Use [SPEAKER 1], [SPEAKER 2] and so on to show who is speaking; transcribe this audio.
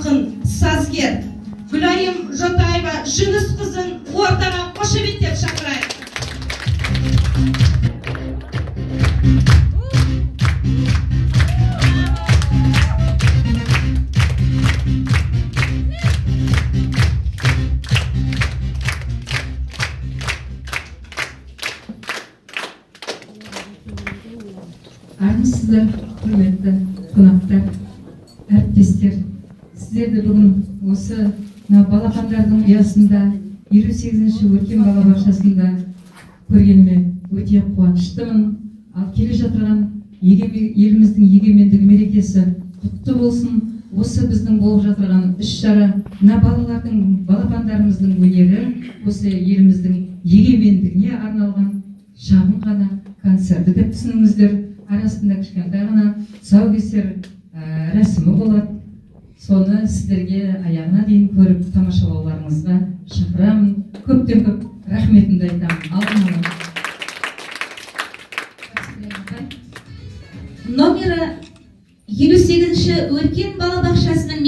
[SPEAKER 1] ақын, сазгер Гүлайым Жотаева Жүніс қызын ортаға қошеметтеп шақырайық.
[SPEAKER 2] Армысыздар, құрметті қонақтар, әріптестер. Сіздерді бүгін осы балапандардың ұясында 58-ші өркен балабақшасында көргеніме өте қуаныштымын. Ал келе жатырған еліміздің егемендігі мерекесі құтты болсын. Осы біздің болып жатырған іс-шара балапандарымыздың өнері, осы еліміздің егемендігіне арналған шағын ғана концерті деп түсініңіздер. Арасында кішкентай ғана тұсаукесер рәсімі болады. Соны сіздерге аяғына дейін көріп тамашалауларыңызға шақырамын. Көптен көп рахметімді айтамын.
[SPEAKER 3] Номері 58-ші өркен балабақшасының